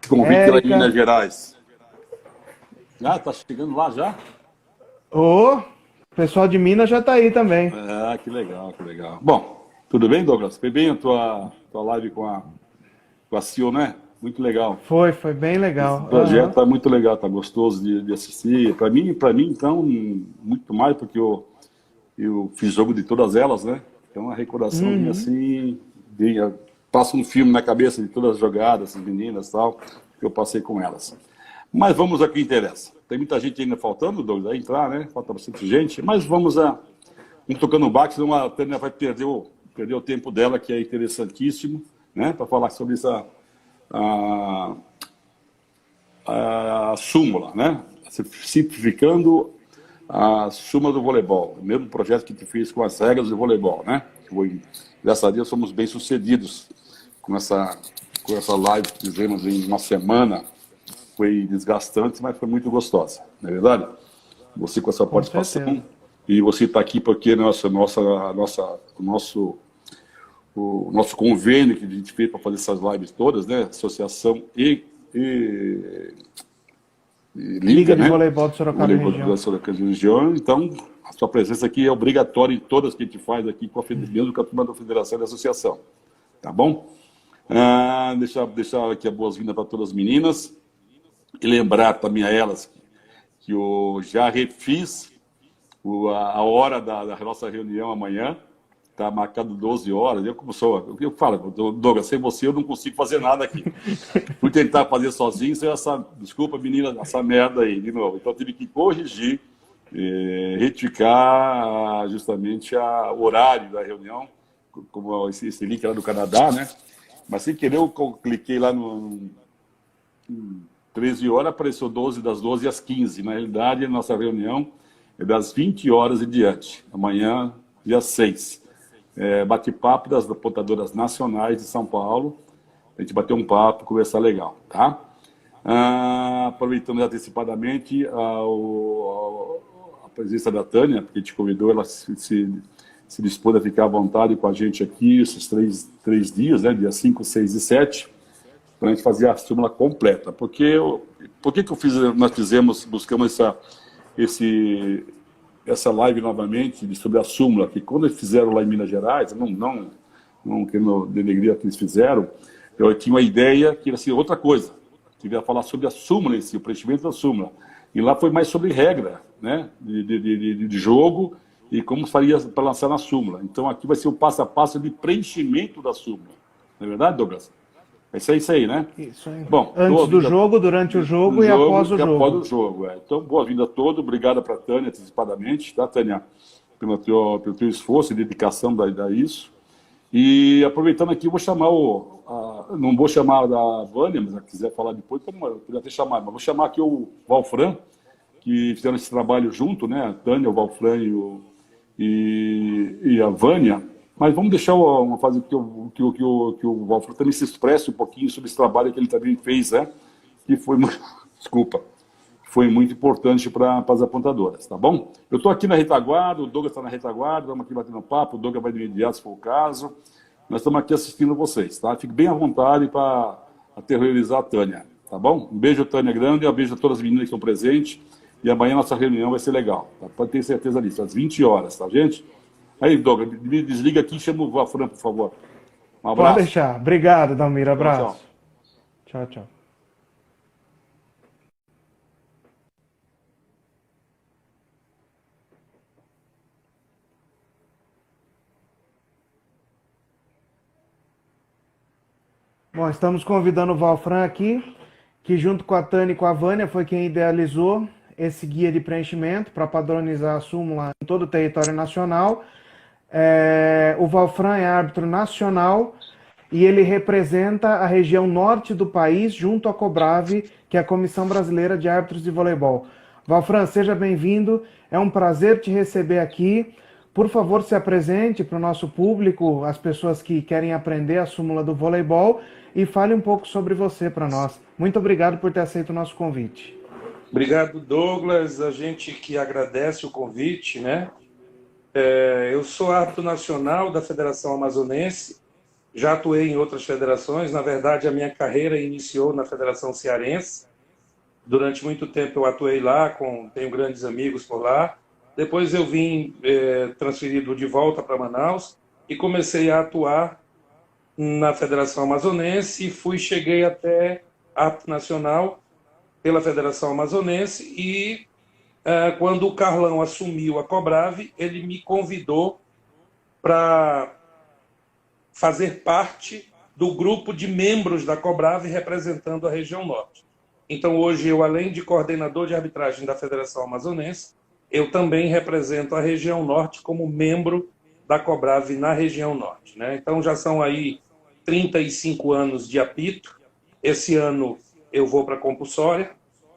Convite lá em Minas Érica. Gerais. Ah, tá chegando lá já? Ô, o pessoal de Minas já tá aí também. Ah, que legal, que legal. Bom, tudo bem, Douglas? Foi bem a tua live com a Sil, né? Muito legal. Foi bem Esse legal. projeto Aham. tá muito legal, tá gostoso de assistir. Para mim, então, muito mais, porque eu fiz jogo de todas elas, né? Então a recordação vinha Uhum. assim, passa um filme na cabeça de todas as jogadas, as meninas e tal, que eu passei com elas. Mas vamos ao que interessa. Tem muita gente ainda faltando, Douglas, vai entrar, né? Falta bastante gente, mas vamos tocando o barco, senão a Tânia vai perder o tempo dela, que é interessantíssimo, né? Para falar sobre a, a súmula, né? Simplificando a súmula do voleibol, o mesmo projeto que tu fez com as regras do voleibol, né? Graças a Deus somos bem sucedidos com essa live que fizemos em uma semana. Foi desgastante, mas foi muito gostosa, não é verdade? Você com a sua Com certeza. participação, e você está aqui porque o nosso convênio que a gente fez para fazer essas lives todas, né? Associação e Liga, Liga de né? Voleibol de O Sorocaba e Voleibol Região. da Sorocaba região. Então, a sua presença aqui é obrigatória em todas que a gente faz aqui, mesmo com a turma da Federação e da Associação. Tá bom? Deixar aqui a boas-vindas para todas as meninas. E lembrar também a elas que eu já refiz a hora da nossa reunião amanhã. Está marcado 12 horas. Eu falo, Douglas, sem você eu não consigo fazer nada aqui. Fui tentar fazer sozinho, desculpa, menina, essa merda aí, de novo. Então, tive que corrigir, retificar justamente o horário da reunião, como esse link lá do Canadá, né? Mas sem querer, eu cliquei lá no 13 horas, apareceu 12, das 12 às 15. Na realidade, a nossa reunião é das 20 horas e diante. Amanhã, dia 6. Bate-papo das apontadoras nacionais de São Paulo. A gente bater um papo, conversar legal, tá? Aproveitando antecipadamente a presença da Tânia, porque a gente convidou, ela se dispôs a ficar à vontade com a gente aqui esses três dias, né? Dia 5, 6 e 7, para a gente fazer a súmula completa. Por que nós buscamos essa live novamente sobre a súmula, que quando eles fizeram lá em Minas Gerais, não querendo denegrir o que eles fizeram, eu tinha uma ideia que ia ser outra coisa, que ia falar sobre a súmula em si, o preenchimento da súmula. E lá foi mais sobre regra, né, de jogo e como faria para lançar na súmula. Então aqui vai ser o passo a passo de preenchimento da súmula. Não é verdade, Douglas? Vai ser isso aí, né? Isso aí. Bom, Antes do jogo, durante o do jogo e após jogo o e após jogo. o jogo. Então, boa-vinda a todos. Obrigado para a Tânia, antecipadamente, tá, Tânia? Pelo teu esforço e dedicação a isso. E aproveitando aqui, eu vou chamar não vou chamar da Vânia, mas se quiser falar depois, eu podia até chamar, mas vou chamar aqui o Valfran, que fizeram esse trabalho junto, né? A Tânia, o Valfran e a Vânia. Mas vamos deixar uma fase que o Valfran também se expresse um pouquinho sobre esse trabalho que ele também fez, né? Que foi muito, desculpa, foi muito importante para as apontadoras, tá bom? Eu estou aqui na retaguarda, o Douglas está na retaguarda, vamos aqui batendo papo, o Douglas vai de imediato se for o caso. Nós estamos aqui assistindo vocês, tá? Fique bem à vontade para aterrorizar a Tânia, tá bom? Um beijo, Tânia, grande, um beijo a todas as meninas que estão presentes. E amanhã a nossa reunião vai ser legal, tá? Pode ter certeza disso, às 20 horas, tá, gente? Aí, Douglas, me desliga aqui e chama o Vafran, por favor. Um Pode abraço. deixar. Obrigado, Dalmir. Tchau, tchau. Abraço. Tchau, tchau. Bom, estamos convidando o Valfran aqui, que junto com a Tânia e com a Vânia foi quem idealizou esse guia de preenchimento para padronizar a súmula em todo o território nacional. O Valfran é árbitro nacional e ele representa a região norte do país junto à Cobrave, que é a Comissão Brasileira de Árbitros de Voleibol. Valfran, seja bem-vindo, é um prazer te receber aqui. Por favor, se apresente para o nosso público, as pessoas que querem aprender a súmula do voleibol, e fale um pouco sobre você para nós. Muito obrigado por ter aceito o nosso convite. Obrigado, Douglas. A gente que agradece o convite, né? Eu sou árbitro nacional da Federação Amazonense, já atuei em outras federações. Na verdade, a minha carreira iniciou na Federação Cearense. Durante muito tempo eu atuei lá, tenho grandes amigos por lá. Depois eu vim transferido de volta para Manaus e comecei a atuar na Federação Amazonense e cheguei até árbitro nacional pela Federação Amazonense e quando o Carlão assumiu a Cobrave, ele me convidou para fazer parte do grupo de membros da Cobrave representando a região norte. Então, hoje, eu, além de coordenador de arbitragem da Federação Amazonense, eu também represento a região norte como membro da Cobrave na região norte, né? Então, já são aí 35 anos de apito. Esse ano eu vou para a compulsória,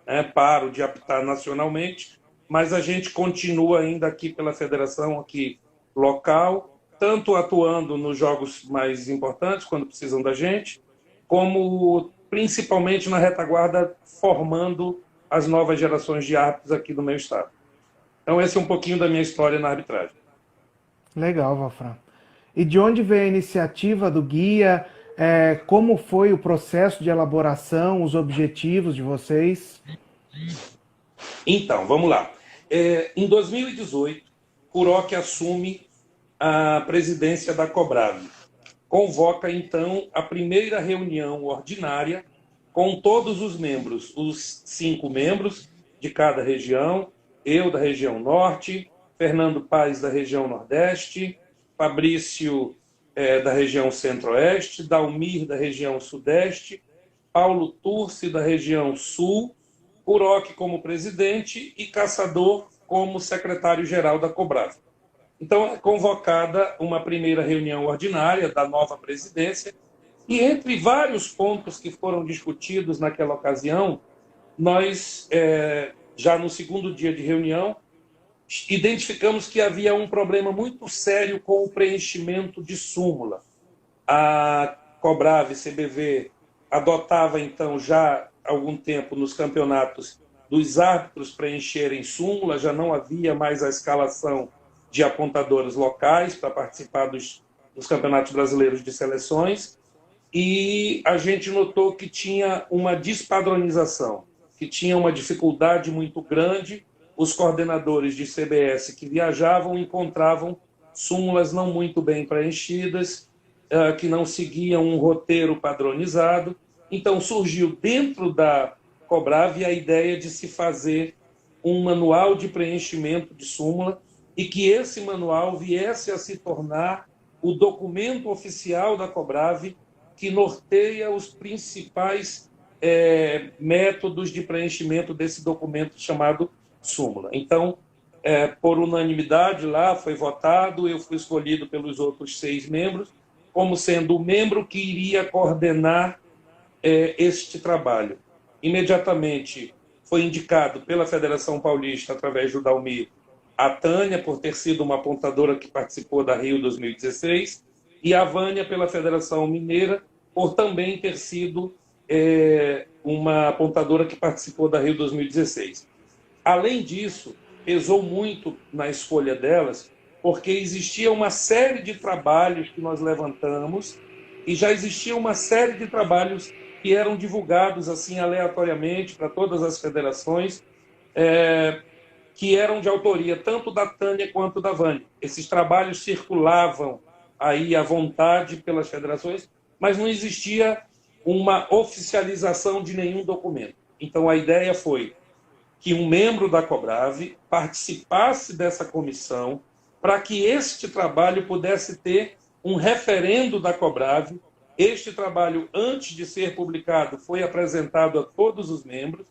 né? Paro de apitar nacionalmente, mas a gente continua ainda aqui pela federação aqui local, tanto atuando nos jogos mais importantes, quando precisam da gente, como principalmente na retaguarda, formando as novas gerações de árbitros aqui do meu estado. Então, esse é um pouquinho da minha história na arbitragem. Legal, Valfran. E de onde veio a iniciativa do guia? Como foi o processo de elaboração, os objetivos de vocês? Então, vamos lá. Em 2018, Kuroki assume a presidência da Cobrave. Convoca, então, a primeira reunião ordinária com todos os membros, os 5 membros de cada região, eu da região norte, Fernando Paes da região nordeste, Fabrício da região centro-oeste, Dalmir da região sudeste, Paulo Turci da região sul, Kuroki como presidente e Caçador como secretário-geral da Cobrave. Então, é convocada uma primeira reunião ordinária da nova presidência e, entre vários pontos que foram discutidos naquela ocasião, nós, já no segundo dia de reunião, identificamos que havia um problema muito sério com o preenchimento de súmula. A Cobrave CBV adotava, então, já há algum tempo nos campeonatos dos árbitros preencherem súmula, já não havia mais a escalação de apontadores locais para participar dos campeonatos brasileiros de seleções, e a gente notou que tinha uma despadronização, que tinha uma dificuldade muito grande. Os coordenadores de CBS que viajavam encontravam súmulas não muito bem preenchidas, que não seguiam um roteiro padronizado. Então surgiu dentro da Cobrave a ideia de se fazer um manual de preenchimento de súmula e que esse manual viesse a se tornar o documento oficial da Cobrave que norteia os principais métodos de preenchimento desse documento chamado súmula. Então, por unanimidade lá foi votado, eu fui escolhido pelos outros 6 membros como sendo o membro que iria coordenar este trabalho. Imediatamente foi indicado pela Federação Paulista, através do Dalmir, a Tânia, por ter sido uma apontadora que participou da Rio 2016, e a Vânia, pela Federação Mineira, por também ter sido uma apontadora que participou da Rio 2016. Além disso, pesou muito na escolha delas, porque existia uma série de trabalhos que nós levantamos e já existia uma série de trabalhos que eram divulgados assim aleatoriamente para todas as federações, que eram de autoria tanto da Tânia quanto da Vânia. Esses trabalhos circulavam aí à vontade pelas federações, mas não existia uma oficialização de nenhum documento. Então a ideia foi que um membro da Cobrave participasse dessa comissão para que este trabalho pudesse ter um referendo da Cobrave. Este trabalho, antes de ser publicado, foi apresentado a todos os membros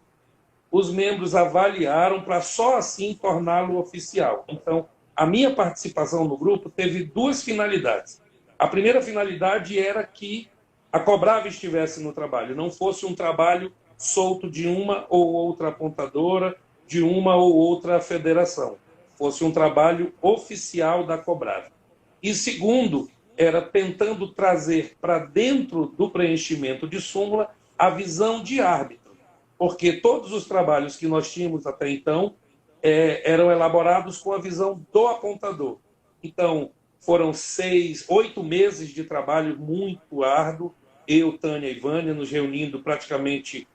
avaliaram para só assim torná-lo oficial. Então, a minha participação no grupo teve 2 finalidades. A primeira finalidade era que a Cobrave estivesse no trabalho, não fosse um trabalho solto de uma ou outra apontadora, de uma ou outra federação. Fosse um trabalho oficial da Cobrave. E segundo, era tentando trazer para dentro do preenchimento de súmula a visão de árbitro, porque todos os trabalhos que nós tínhamos até então eram elaborados com a visão do apontador. Então, foram 8 meses de trabalho muito árduo, eu, Tânia e Vânia, nos reunindo praticamente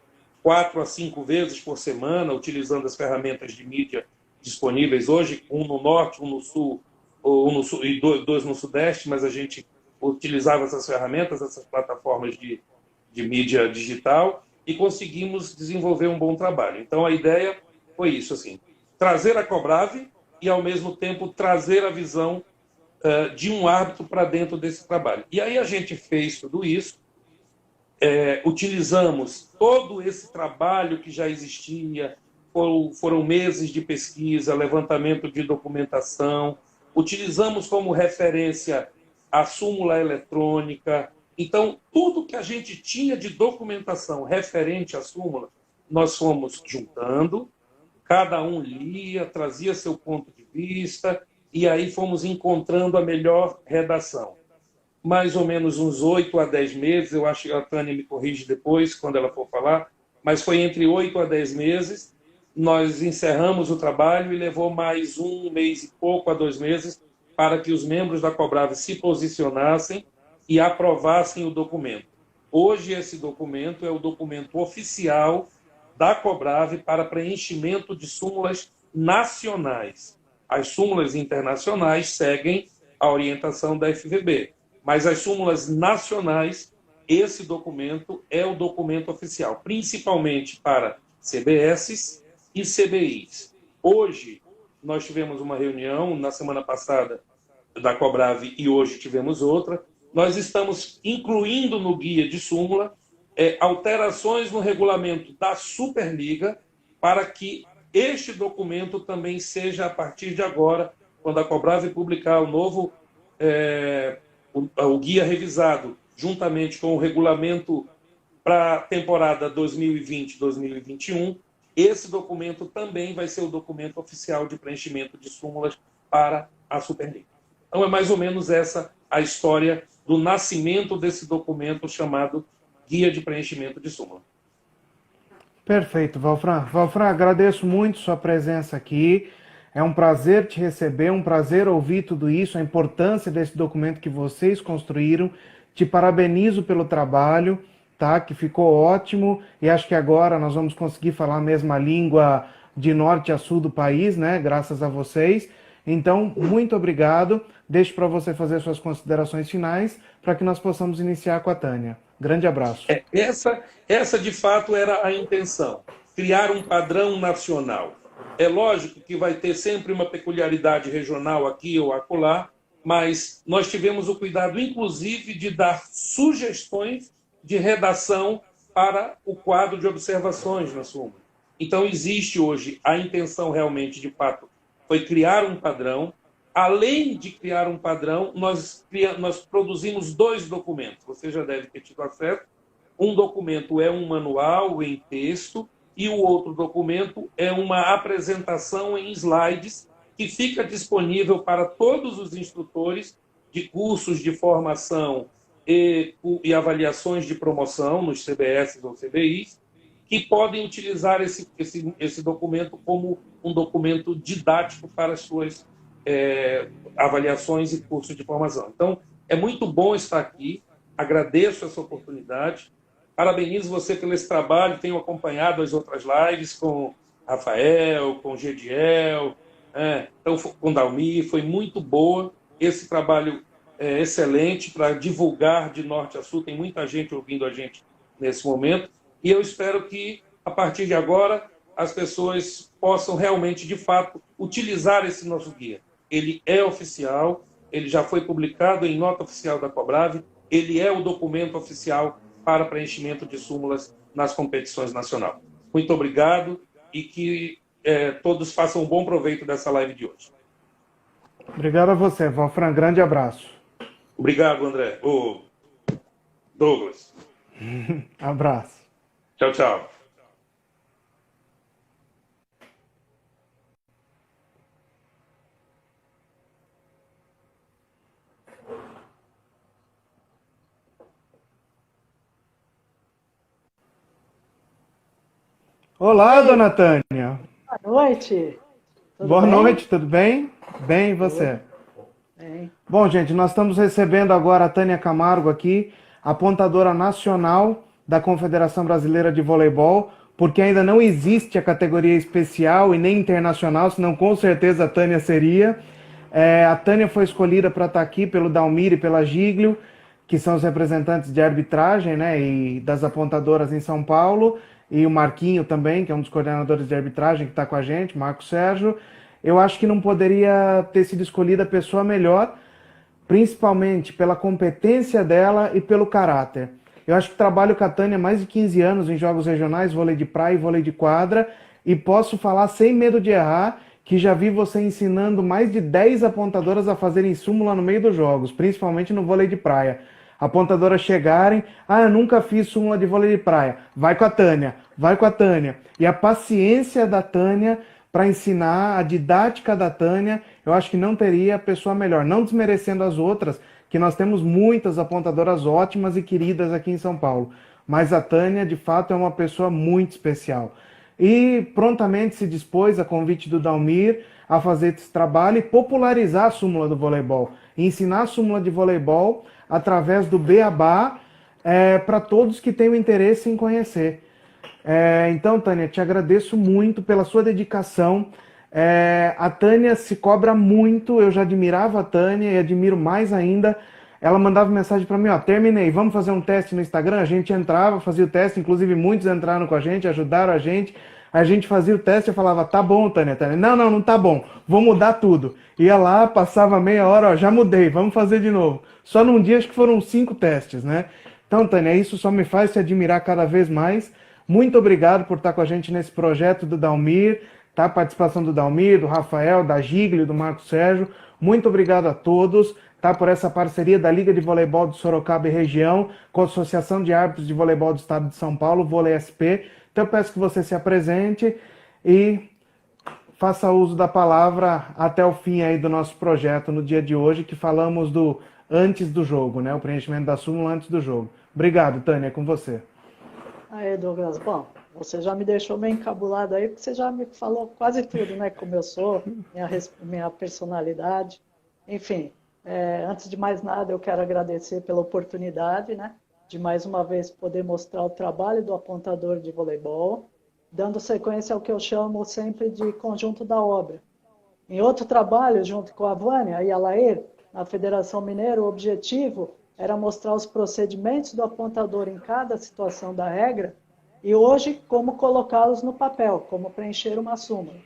4 a 5 vezes por semana, utilizando as ferramentas de mídia disponíveis hoje, um no norte, um no sul, e dois no sudeste, mas a gente utilizava essas ferramentas, essas plataformas de mídia digital, e conseguimos desenvolver um bom trabalho. Então, a ideia foi isso, assim, trazer a Cobrave e, ao mesmo tempo, trazer a visão de um árbitro para dentro desse trabalho. E aí a gente fez tudo isso, utilizamos todo esse trabalho que já existia, foram meses de pesquisa, levantamento de documentação, utilizamos como referência a súmula eletrônica. Então, tudo que a gente tinha de documentação referente à súmula, nós fomos juntando, cada um lia, trazia seu ponto de vista, e aí fomos encontrando a melhor redação. Mais ou menos uns 8 a 10 meses, eu acho que a Tânia me corrige depois, quando ela for falar, mas foi entre 8 a 10 meses, nós encerramos o trabalho e levou mais 1 mês e pouco a 2 meses para que os membros da Cobrave se posicionassem e aprovassem o documento. Hoje, esse documento é o documento oficial da Cobrave para preenchimento de súmulas nacionais. As súmulas internacionais seguem a orientação da FVB, mas as súmulas nacionais, esse documento é o documento oficial, principalmente para CBS e CBIs. Hoje, nós tivemos uma reunião, na semana passada, da Cobrave, e hoje tivemos outra. Nós estamos incluindo no guia de súmula alterações no regulamento da Superliga para que este documento também seja, a partir de agora, quando a Cobrave publicar o novo o guia revisado, juntamente com o regulamento para a temporada 2020-2021, esse documento também vai ser o documento oficial de preenchimento de súmulas para a Superliga. Então, é mais ou menos essa a história do nascimento desse documento chamado Guia de Preenchimento de Súmula. Perfeito, Valfran. Valfran, agradeço muito sua presença aqui. É um prazer te receber, um prazer ouvir tudo isso, a importância desse documento que vocês construíram. Te parabenizo pelo trabalho, tá? Que ficou ótimo, e acho que agora nós vamos conseguir falar a mesma língua de norte a sul do país, né? Graças a vocês. Então, muito obrigado. Deixo para você fazer suas considerações finais para que nós possamos iniciar com a Tânia. Grande abraço. Essa de fato era a intenção, criar um padrão nacional. É lógico que vai ter sempre uma peculiaridade regional aqui ou acolá, mas nós tivemos o cuidado, inclusive, de dar sugestões de redação para o quadro de observações na súmula. Então, existe hoje a intenção realmente, de fato, foi criar um padrão. Além de criar um padrão, nós produzimos 2 documentos. Você já deve ter tido acesso. Um documento é um manual em texto e o outro documento é uma apresentação em slides que fica disponível para todos os instrutores de cursos de formação e avaliações de promoção nos CBS ou CBIs, que podem utilizar esse documento como um documento didático para as suas avaliações e cursos de formação. Então, é muito bom estar aqui, agradeço essa oportunidade, parabenizo você pelo esse trabalho, tenho acompanhado as outras lives com Rafael, com Gediel, então, com Dalmi, foi muito boa, esse trabalho é excelente para divulgar de norte a sul, tem muita gente ouvindo a gente nesse momento, e eu espero que, a partir de agora, as pessoas possam realmente, de fato, utilizar esse nosso guia. Ele é oficial, ele já foi publicado em nota oficial da Cobrave, ele é o documento oficial para preenchimento de súmulas nas competições nacionais. Muito obrigado e que todos façam um bom proveito dessa live de hoje. Obrigado a você, Valfran. Grande abraço. Obrigado, André. Douglas. Abraço. Tchau, tchau. Olá, dona Tânia. Boa noite. Boa noite, tudo bem? Bem, e você? Hein? Bom, gente, nós estamos recebendo agora a Tânia Camargo aqui, apontadora nacional da Confederação Brasileira de Voleibol, porque ainda não existe a categoria especial e nem internacional, senão com certeza a Tânia seria. A Tânia foi escolhida para estar aqui pelo Dalmir e pela Giglio, que são os representantes de arbitragem, né, e das apontadoras em São Paulo, e o Marquinho também, que é um dos coordenadores de arbitragem que está com a gente, Marco Sérgio. Eu acho que não poderia ter sido escolhida a pessoa melhor, principalmente pela competência dela e pelo caráter. Eu acho que trabalho com a Tânia há mais de 15 anos em jogos regionais, vôlei de praia e vôlei de quadra, e posso falar sem medo de errar que já vi você ensinando mais de 10 apontadoras a fazerem súmula no meio dos jogos, principalmente no vôlei de praia. Apontadoras chegarem, eu nunca fiz súmula de vôlei de praia. Vai com a Tânia, vai com a Tânia. E a paciência da Tânia para ensinar, a didática da Tânia, eu acho que não teria pessoa melhor. Não desmerecendo as outras, que nós temos muitas apontadoras ótimas e queridas aqui em São Paulo. Mas a Tânia, de fato, é uma pessoa muito especial. E prontamente se dispôs, a convite do Dalmir, a fazer esse trabalho e popularizar a súmula do voleibol. E ensinar a súmula de voleibol através do Beabá para todos que tenham interesse em conhecer. Então, Tânia, te agradeço muito pela sua dedicação. A Tânia se cobra muito, eu já admirava a Tânia e admiro mais ainda. Ela mandava mensagem para mim, terminei, vamos fazer um teste no Instagram? A gente entrava, fazia o teste, inclusive muitos entraram com a gente, ajudaram a gente fazia o teste, eu falava, tá bom, Tânia. Não tá bom, vou mudar tudo. Ia lá, passava meia hora, já mudei, vamos fazer de novo. Só num dia acho que foram 5 testes, né? Então, Tânia, isso só me faz te admirar cada vez mais. Muito obrigado por estar com a gente nesse projeto do Dalmir, tá? A participação do Dalmir, do Rafael, da Giglio, do Marco Sérgio. Muito obrigado a todos, tá? Por essa parceria da Liga de Voleibol de Sorocaba e região, com a Associação de Árbitros de Voleibol do Estado de São Paulo, Vôlei SP. Então eu peço que você se apresente e faça uso da palavra até o fim aí do nosso projeto no dia de hoje, que falamos do antes do jogo, né? O preenchimento da súmula antes do jogo. Obrigado, Tânia, é com você. Aí, Douglas, bom, você já me deixou meio encabulado aí, porque você já me falou quase tudo, né? Como eu sou, minha personalidade. Enfim, antes de mais nada, eu quero agradecer pela oportunidade, né? De mais uma vez poder mostrar o trabalho do apontador de voleibol, dando sequência ao que eu chamo sempre de conjunto da obra. Em outro trabalho, junto com a Vânia e a Laer, na Federação Mineira, o objetivo era mostrar os procedimentos do apontador em cada situação da regra e hoje como colocá-los no papel, como preencher uma súmula.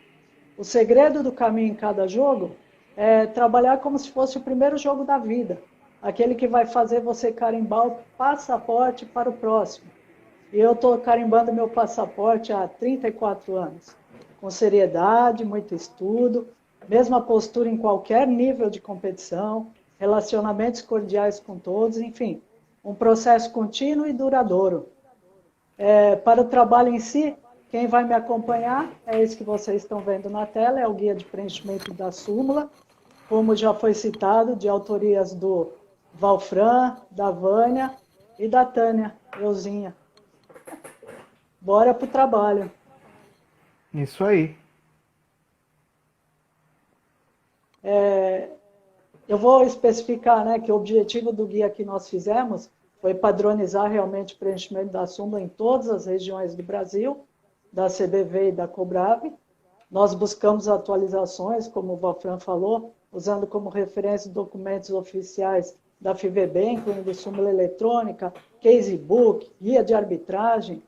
O segredo do caminho em cada jogo é trabalhar como se fosse o primeiro jogo da vida, aquele que vai fazer você carimbar o passaporte para o próximo. E eu estou carimbando meu passaporte há 34 anos, com seriedade, muito estudo, mesma postura em qualquer nível de competição, relacionamentos cordiais com todos, enfim, um processo contínuo e duradouro. Para o trabalho em si, quem vai me acompanhar é esse que vocês estão vendo na tela, é o guia de preenchimento da súmula, como já foi citado, de autorias do Valfran, da Vânia e da Tânia, euzinha. Bora para o trabalho. Isso aí. Eu vou especificar, né, que o objetivo do guia que nós fizemos foi padronizar realmente o preenchimento da súmula em todas as regiões do Brasil, da CBV e da Cobrave. Nós buscamos atualizações, como o Valfran falou, usando como referência documentos oficiais da FIVB, incluindo súmula eletrônica, casebook, guia de arbitragem.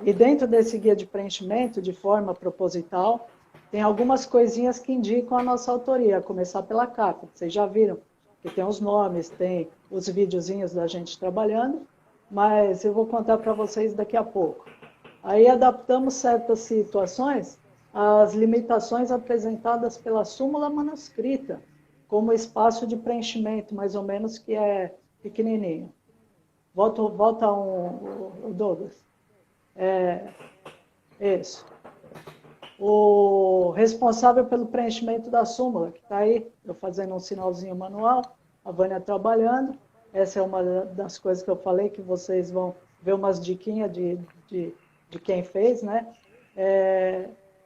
E dentro desse guia de preenchimento, de forma proposital, tem algumas coisinhas que indicam a nossa autoria, a começar pela capa. Vocês já viram que tem os nomes, tem os videozinhos da gente trabalhando, mas eu vou contar para vocês daqui a pouco. Aí adaptamos certas situações às limitações apresentadas pela súmula manuscrita, como espaço de preenchimento, mais ou menos, que é pequenininho. Volta o Douglas. Isso. O responsável pelo preenchimento da súmula, que está aí, eu fazendo um sinalzinho manual, a Vânia trabalhando. Essa é uma das coisas que eu falei, que vocês vão ver umas diquinhas de quem fez, né?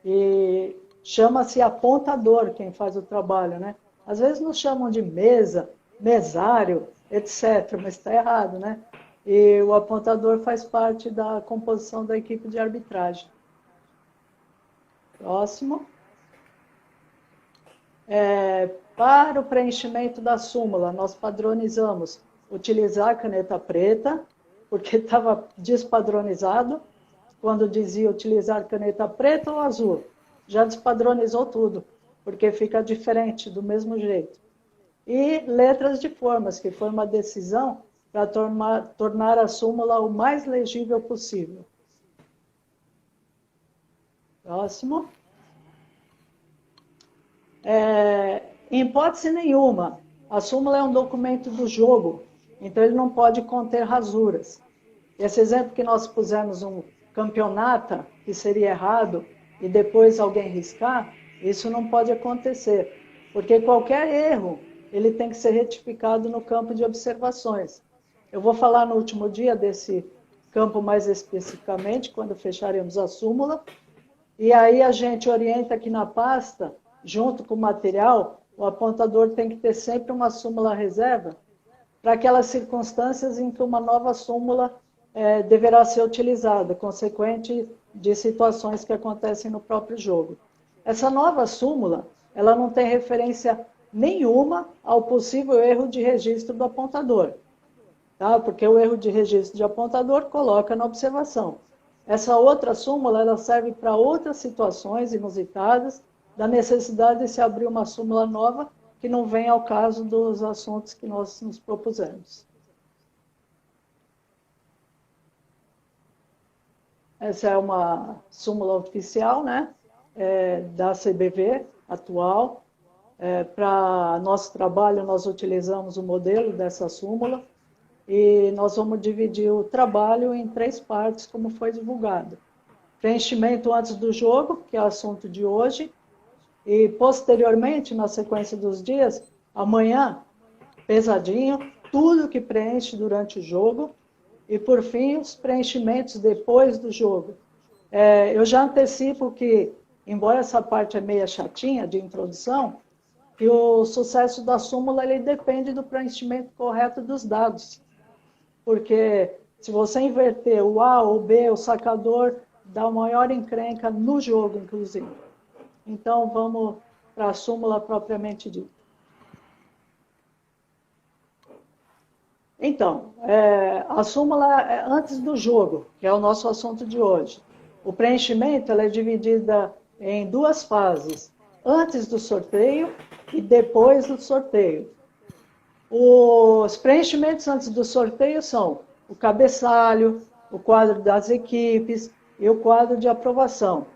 E chama-se apontador quem faz o trabalho, né? Às vezes nos chamam de mesa, mesário, etc., mas está errado, né? E o apontador faz parte da composição da equipe de arbitragem. Próximo. Para o preenchimento da súmula, nós padronizamos utilizar a caneta preta, porque estava despadronizado, quando dizia utilizar caneta preta ou azul. Já despadronizou tudo, porque fica diferente, do mesmo jeito. E letras de formas, que foi uma decisão para tornar a súmula o mais legível possível. Próximo. Em hipótese nenhuma, a súmula é um documento do jogo, então ele não pode conter rasuras. Esse exemplo que nós pusemos, um campeonato, que seria errado, e depois alguém riscar, isso não pode acontecer, porque qualquer erro, ele tem que ser retificado no campo de observações. Eu vou falar no último dia desse campo mais especificamente, quando fecharemos a súmula, e aí a gente orienta aqui na pasta, junto com o material, o apontador tem que ter sempre uma súmula reserva para aquelas circunstâncias em que uma nova súmula deverá ser utilizada, consequente de situações que acontecem no próprio jogo. Essa nova súmula, ela não tem referência nenhuma ao possível erro de registro do apontador, tá? Porque o erro de registro de apontador coloca na observação. Essa outra súmula, ela serve para outras situações inusitadas, da necessidade de se abrir uma súmula nova que não vem ao caso dos assuntos que nós nos propusemos. Essa é uma súmula oficial, né, da CBV atual. Para nosso trabalho, nós utilizamos o modelo dessa súmula e nós vamos dividir o trabalho em 3 partes, como foi divulgado. Preenchimento antes do jogo, que é o assunto de hoje, e posteriormente, na sequência dos dias, amanhã, pesadinho, tudo que preenche durante o jogo, e por fim, os preenchimentos depois do jogo. Eu já antecipo que, embora essa parte é meia chatinha, de introdução, que o sucesso da súmula ele depende do preenchimento correto dos dados. Porque se você inverter o A ou B, o sacador dá uma maior encrenca no jogo, inclusive. Então, vamos para a súmula propriamente dita. Então, a súmula é antes do jogo, que é o nosso assunto de hoje. O preenchimento ela é dividida em 2 fases, antes do sorteio e depois do sorteio. Os preenchimentos antes do sorteio são o cabeçalho, o quadro das equipes e o quadro de aprovação.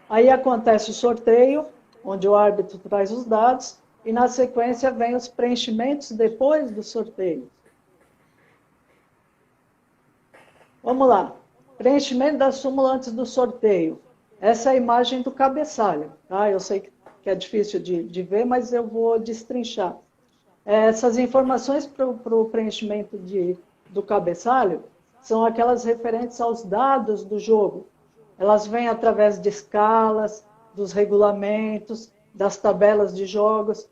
Aí acontece o sorteio, onde o árbitro traz os dados, e na sequência vem os preenchimentos depois do sorteio. Vamos lá. Preenchimento da súmula antes do sorteio. Essa é a imagem do cabeçalho. Tá? Eu sei que é difícil de ver, mas eu vou destrinchar. Essas informações para o preenchimento do cabeçalho são aquelas referentes aos dados do jogo. Elas vêm através de escalas, dos regulamentos, das tabelas de jogos.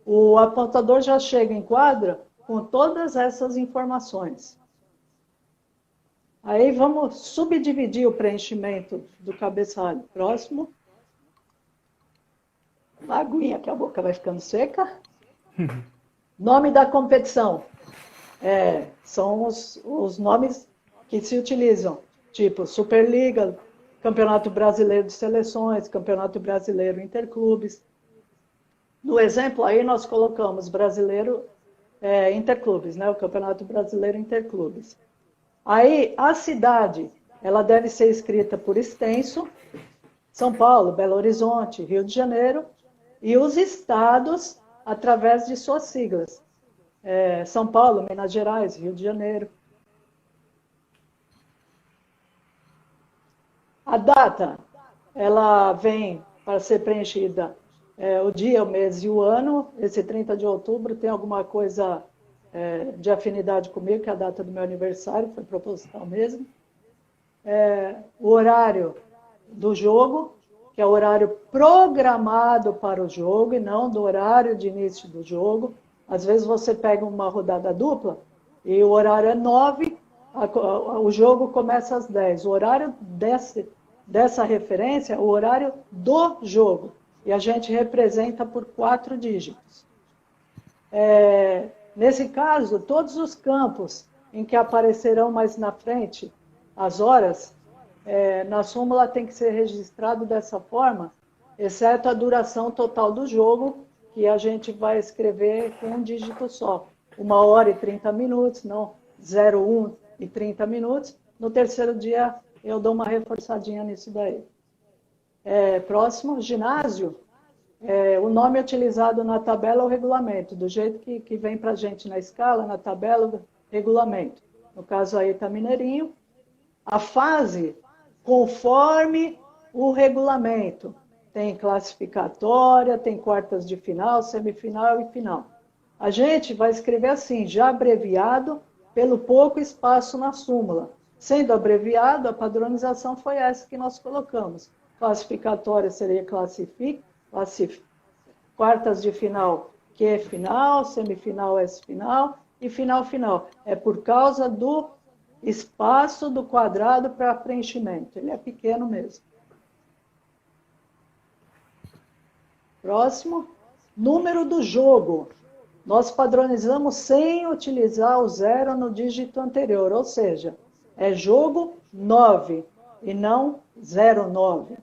O apontador já chega em quadra com todas essas informações. Aí vamos subdividir o preenchimento do cabeçalho. Próximo. Uma aguinha que a boca vai ficando seca. Nome da competição. São os nomes que se utilizam, tipo Superliga, Campeonato Brasileiro de Seleções, Campeonato Brasileiro Interclubes. No exemplo aí nós colocamos Brasileiro Interclubes, né? O Campeonato Brasileiro Interclubes. Aí a cidade, ela deve ser escrita por extenso, São Paulo, Belo Horizonte, Rio de Janeiro, e os estados através de suas siglas. São Paulo, Minas Gerais, Rio de Janeiro. A data, ela vem para ser preenchida o dia, o mês e o ano. Esse 30 de outubro tem alguma coisa de afinidade comigo, que é a data do meu aniversário, foi proposital mesmo. O horário do jogo, que é o horário programado para o jogo e não do horário de início do jogo. Às vezes você pega uma rodada dupla e o horário é 9, o jogo começa às 10. O horário dessa referência é o horário do jogo. E a gente representa por 4 dígitos. Nesse caso, todos os campos em que aparecerão mais na frente as horas, na súmula tem que ser registrado dessa forma, exceto a duração total do jogo, que a gente vai escrever com um dígito só. 1 hora e 30 minutos, não 01 e 30 minutos. No terceiro dia, eu dou uma reforçadinha nisso daí. Próximo, ginásio. O nome utilizado na tabela é o regulamento, do jeito que vem para a gente na escala, na tabela, regulamento. No caso aí está Mineirinho. A fase, conforme o regulamento. Tem classificatória, tem quartas de final, semifinal e final. A gente vai escrever assim, já abreviado, pelo pouco espaço na súmula. Sendo abreviado, a padronização foi essa que nós colocamos. Classificatória seria quartas de final, Q final, semifinal, S final e final final. É por causa do espaço do quadrado para preenchimento. Ele é pequeno mesmo. Próximo. Número do jogo. Nós padronizamos sem utilizar o 0 no dígito anterior, ou seja, é jogo 9 e não 09.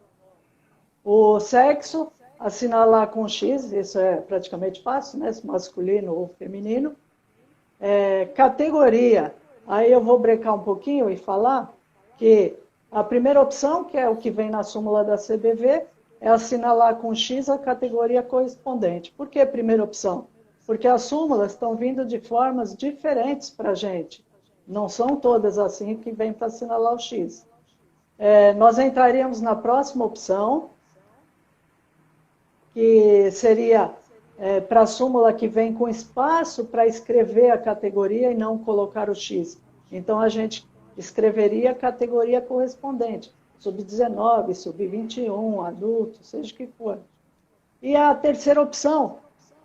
O sexo, assinalar com X, isso é praticamente fácil, né? Masculino ou feminino. Categoria, aí eu vou brecar um pouquinho e falar que a primeira opção, que é o que vem na súmula da CBV, é assinalar com X a categoria correspondente. Por que primeira opção? Porque as súmulas estão vindo de formas diferentes para a gente. Não são todas assim que vem para assinalar o X. Nós entraríamos na próxima opção, que seria para a súmula que vem com espaço para escrever a categoria e não colocar o X. Então, a gente escreveria a categoria correspondente, sub-19, sub-21, adulto, seja o que for. E a terceira opção,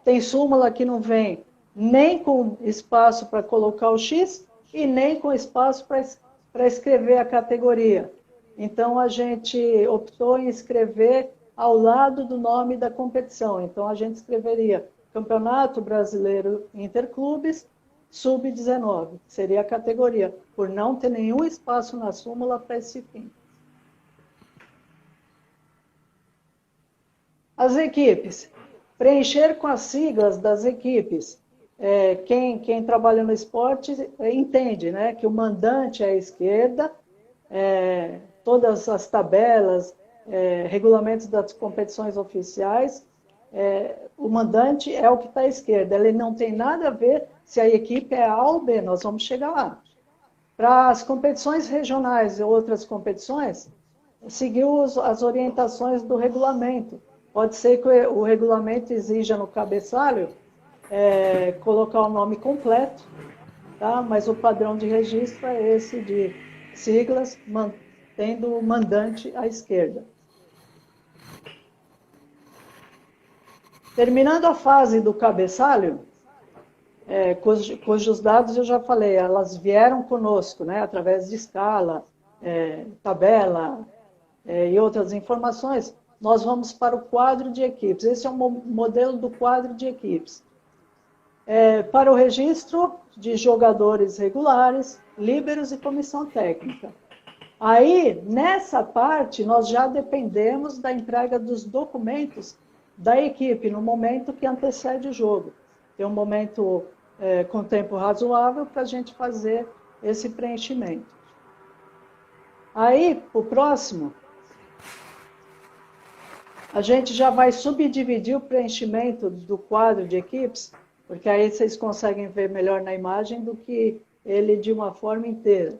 tem súmula que não vem nem com espaço para colocar o X e nem com espaço para escrever a categoria. Então, a gente optou em escrever ao lado do nome da competição. Então, a gente escreveria Campeonato Brasileiro Interclubes Sub-19, seria a categoria, por não ter nenhum espaço na súmula para esse fim. As equipes. Preencher com as siglas das equipes. Quem trabalha no esporte entende, né, que o mandante é à esquerda, todas as tabelas, regulamentos das competições oficiais, o mandante é o que está à esquerda. Ele não tem nada a ver se a equipe é A ou B, nós vamos chegar lá. Para as competições regionais e outras competições, seguiu as orientações do regulamento. Pode ser que o regulamento exija no cabeçalho colocar o nome completo, tá? Mas o padrão de registro é esse de siglas, mantendo o mandante à esquerda. Terminando a fase do cabeçalho, cujos dados eu já falei, elas vieram conosco, né, através de escala, tabela e outras informações. Nós vamos para o quadro de equipes. Esse é o modelo do quadro de equipes. Para o registro de jogadores regulares, líberos e comissão técnica. Aí, nessa parte, nós já dependemos da entrega dos documentos da equipe no momento que antecede o jogo. Tem um momento com tempo razoável para a gente fazer esse preenchimento. Aí, o próximo, a gente já vai subdividir o preenchimento do quadro de equipes, porque aí vocês conseguem ver melhor na imagem do que ele de uma forma inteira.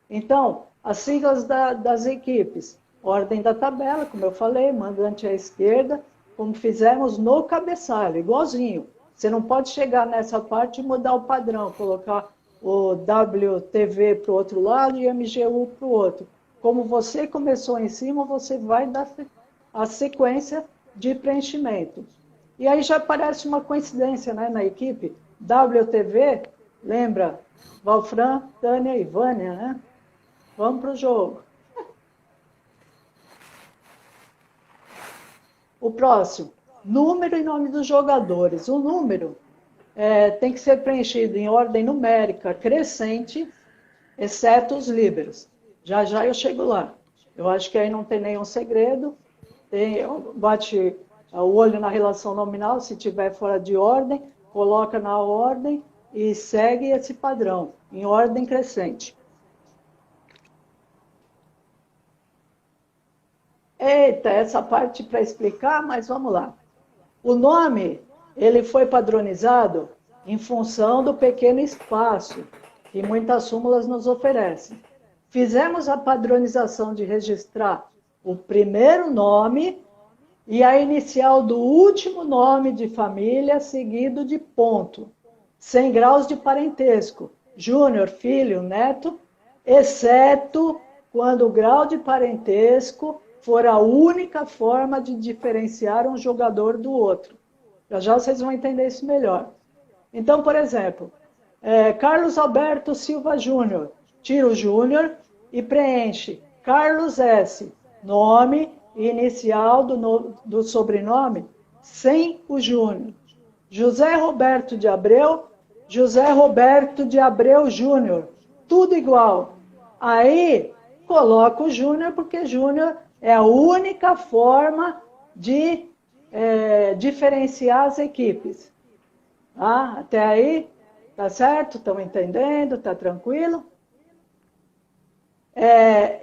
Então, as siglas das equipes, ordem da tabela, como eu falei, mandante à esquerda, como fizemos no cabeçalho, igualzinho. Você não pode chegar nessa parte e mudar o padrão, colocar o WTV para o outro lado e MGU para o outro. Como você começou em cima, você vai dar a sequência de preenchimento. E aí já parece uma coincidência, né, na equipe. WTV, lembra? Valfran, Tânia e Vânia, né? Vamos para o jogo. O próximo, número e nome dos jogadores. O número tem que ser preenchido em ordem numérica crescente, exceto os líberos. Já já eu chego lá. Eu acho que aí não tem nenhum segredo. Bate o olho na relação nominal, se tiver fora de ordem, coloca na ordem e segue esse padrão, em ordem crescente. Eita, essa parte para explicar, mas vamos lá. O nome, ele foi padronizado em função do pequeno espaço que muitas súmulas nos oferecem. Fizemos a padronização de registrar o primeiro nome e a inicial do último nome de família, seguido de ponto, sem graus de parentesco, júnior, filho, neto, exceto quando o grau de parentesco for a única forma de diferenciar um jogador do outro. Já vocês vão entender isso melhor. Então, por exemplo, Carlos Alberto Silva Júnior, tira o Júnior e preenche Carlos S., nome e inicial do sobrenome, sem o Júnior. José Roberto de Abreu, José Roberto de Abreu Júnior, tudo igual. Aí, coloca o Júnior, porque Júnior é a única forma de diferenciar as equipes. Ah, até aí, tá certo? Estão entendendo? Tá tranquilo?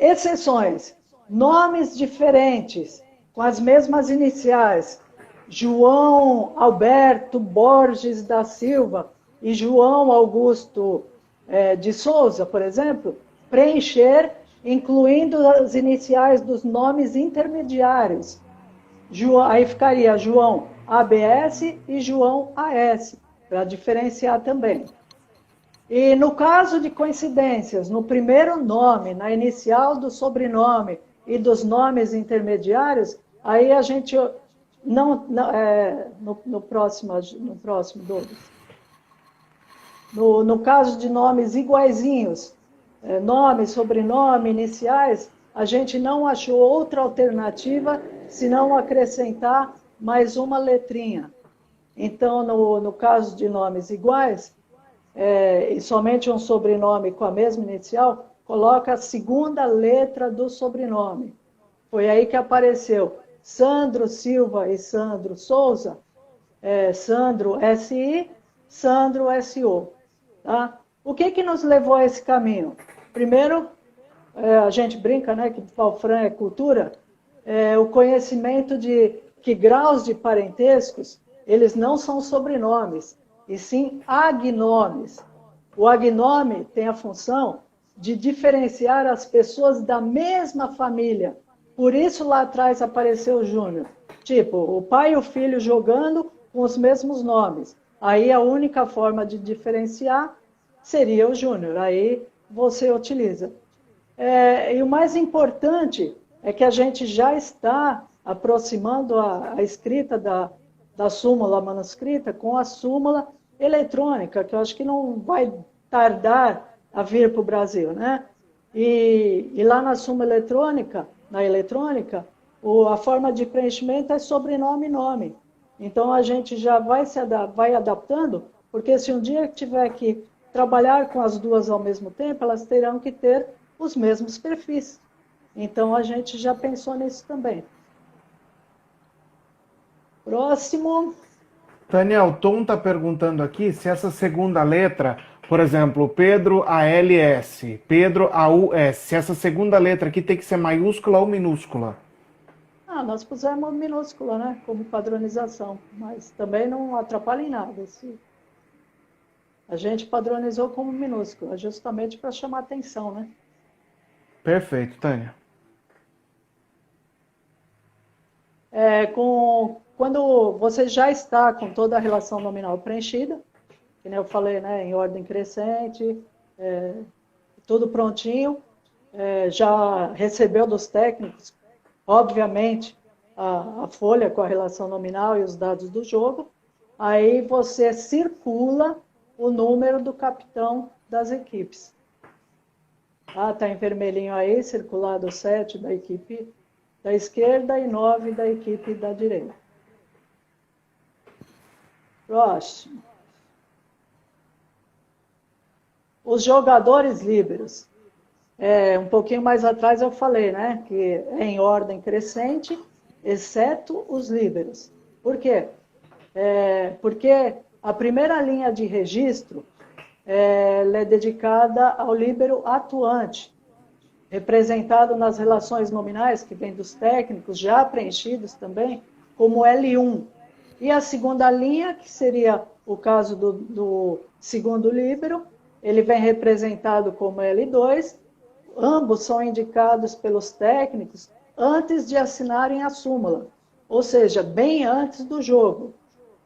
Exceções. Nomes diferentes, com as mesmas iniciais. João Alberto Borges da Silva e João Augusto de Souza, por exemplo, preencher, incluindo as iniciais dos nomes intermediários. Aí ficaria João ABS e João AS, para diferenciar também. E no caso de coincidências, no primeiro nome, na inicial do sobrenome e dos nomes intermediários, aí a gente no próximo Douglas. No caso de nomes iguaizinhos, nome, sobrenome, iniciais, a gente não achou outra alternativa senão acrescentar mais uma letrinha. Então, no caso de nomes iguais, e somente um sobrenome com a mesma inicial, coloca a segunda letra do sobrenome. Foi aí que apareceu Sandro Silva e Sandro Souza, Sandro SI, Sandro SO. Tá? O que nos levou a esse caminho? Primeiro, a gente brinca, né, que Valfran é cultura, o conhecimento de que graus de parentescos, eles não são sobrenomes, e sim agnomes. O agnome tem a função de diferenciar as pessoas da mesma família. Por isso lá atrás apareceu o Júnior. Tipo, o pai e o filho jogando com os mesmos nomes. Aí a única forma de diferenciar seria o Júnior. Aí você utiliza. E o mais importante é que a gente já está aproximando a escrita da súmula manuscrita com a súmula eletrônica, que eu acho que não vai tardar a vir para o Brasil, né? E lá na súmula eletrônica, a forma de preenchimento é sobrenome e nome. Então a gente já vai adaptando, porque se um dia tiver que trabalhar com as duas ao mesmo tempo, elas terão que ter os mesmos perfis. Então a gente já pensou nisso também. Próximo. Tânia, o Tom está perguntando aqui se essa segunda letra, por exemplo, Pedro ALS, Pedro AUS, se essa segunda letra aqui tem que ser maiúscula ou minúscula? Nós pusemos minúscula, né, como padronização, mas também não atrapalha em nada. A gente padronizou como minúscula, justamente para chamar atenção, né? Perfeito, Tânia. Quando você já está com toda a relação nominal preenchida, que nem eu falei, né, em ordem crescente, tudo prontinho, já recebeu dos técnicos, obviamente, a folha com a relação nominal e os dados do jogo, aí você circula o número do capitão das equipes. Tá em vermelhinho aí, circulado 7 da equipe da esquerda e 9 da equipe da direita. Próximo. Os jogadores líberos. Um pouquinho mais atrás eu falei, né, que é em ordem crescente, exceto os líberos. Por quê? Porque a primeira linha de registro ela é dedicada ao líbero atuante, representado nas relações nominais, que vem dos técnicos, já preenchidos também, como L1. E a segunda linha, que seria o caso do segundo líbero, ele vem representado como L2. Ambos são indicados pelos técnicos antes de assinarem a súmula, ou seja, bem antes do jogo.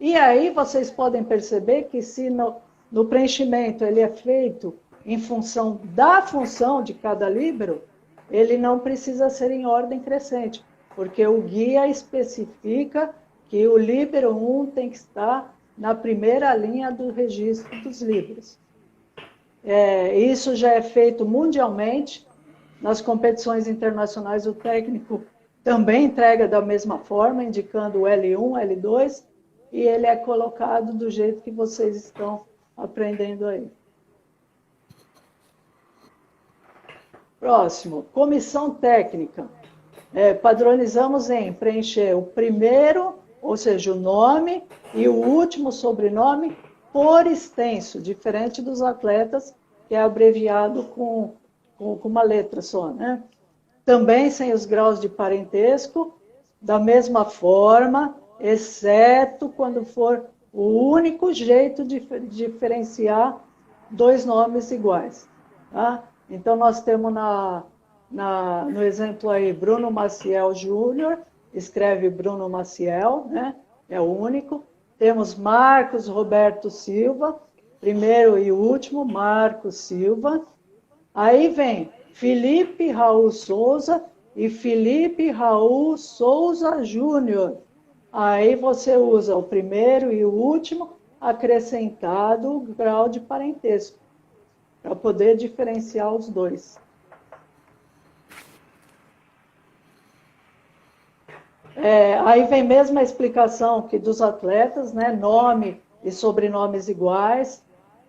E aí vocês podem perceber que se no preenchimento ele é feito em função da função de cada líbero, ele não precisa ser em ordem crescente, porque o guia especifica que o líbero 1 tem que estar na primeira linha do registro dos líberos. Isso já é feito mundialmente. Nas competições internacionais, o técnico também entrega da mesma forma, indicando o L1, L2, e ele é colocado do jeito que vocês estão aprendendo aí. Próximo, comissão técnica. Padronizamos em preencher o primeiro, ou seja, o nome, e o último sobrenome por extenso, diferente dos atletas, que é abreviado com uma letra só, né? Também sem os graus de parentesco, da mesma forma, exceto quando for o único jeito de diferenciar dois nomes iguais. Tá? Então, nós temos no exemplo aí, Bruno Maciel Júnior, escreve Bruno Maciel, né? É o único. Temos Marcos Roberto Silva, primeiro e último, Marcos Silva. Aí vem Felipe Raul Souza e Felipe Raul Souza Júnior. Aí você usa o primeiro e o último, acrescentado o grau de parentesco, para poder diferenciar os dois. Aí vem mesmo a explicação que dos atletas, né? Nome e sobrenomes iguais.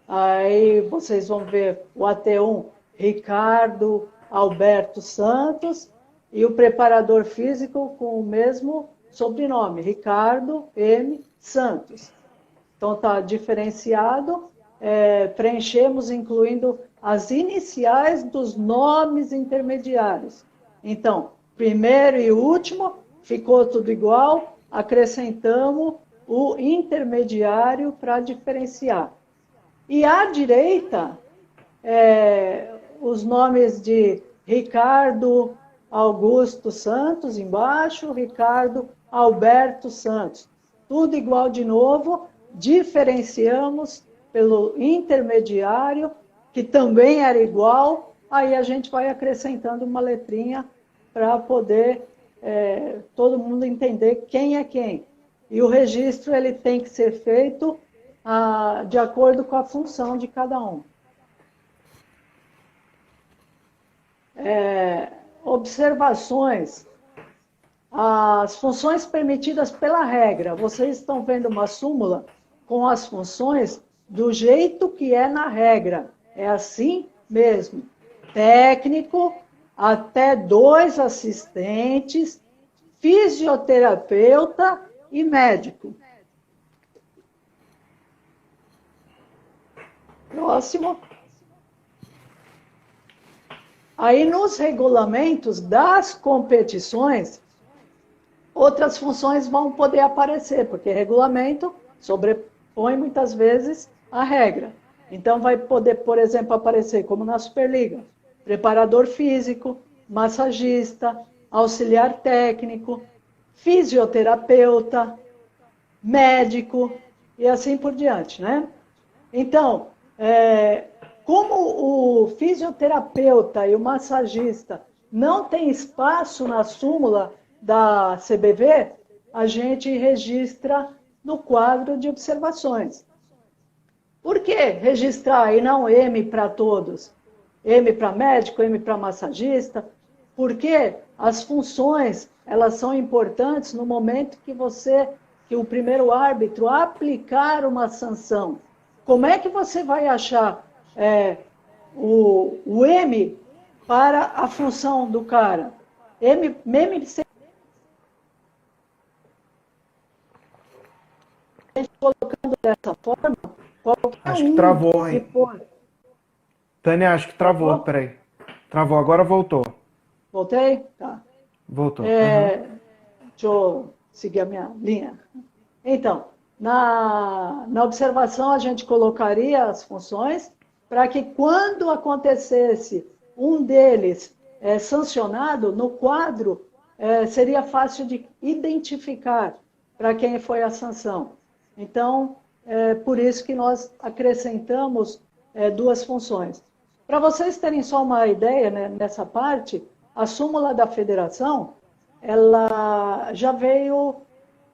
Aí vocês vão ver o AT1, Ricardo Alberto Santos, e o preparador físico com o mesmo sobrenome, Ricardo M. Santos. Então está diferenciado, preenchemos incluindo as iniciais dos nomes intermediários. Então, primeiro e último, ficou tudo igual, acrescentamos o intermediário para diferenciar. E à direita, os nomes de Ricardo Augusto Santos, embaixo, Ricardo Alberto Santos. Tudo igual de novo, diferenciamos pelo intermediário, que também era igual, aí a gente vai acrescentando uma letrinha para poder todo mundo entender quem é quem. E o registro ele tem que ser feito de acordo com a função de cada um. Observações. As funções permitidas pela regra. Vocês estão vendo uma súmula com as funções do jeito que é na regra. É assim mesmo. Técnico, até 2 assistentes, fisioterapeuta e médico. Próximo. Aí, nos regulamentos das competições, outras funções vão poder aparecer, porque regulamento sobrepõe muitas vezes a regra. Então, vai poder, por exemplo, aparecer, como na Superliga, preparador físico, massagista, auxiliar técnico, fisioterapeuta, médico e assim por diante, né? Então, como o fisioterapeuta e o massagista não tem espaço na súmula da CBV, a gente registra no quadro de observações. Por que registrar e não M para todos? M para médico, M para massagista? Porque as funções, elas são importantes no momento que o primeiro árbitro aplicar uma sanção. Como é que você vai achar o M para a função do cara? M colocando dessa forma, qualquer Acho que travou, hein? for... Tânia, acho que travou, peraí. Travou, agora voltou. Voltei? Tá. Voltou. Deixa eu seguir a minha linha. Então, na observação a gente colocaria as funções para que quando acontecesse um deles sancionado, no quadro seria fácil de identificar para quem foi a sanção. Então, por isso que nós acrescentamos duas funções. Para vocês terem só uma ideia, né, nessa parte, a súmula da federação, ela já veio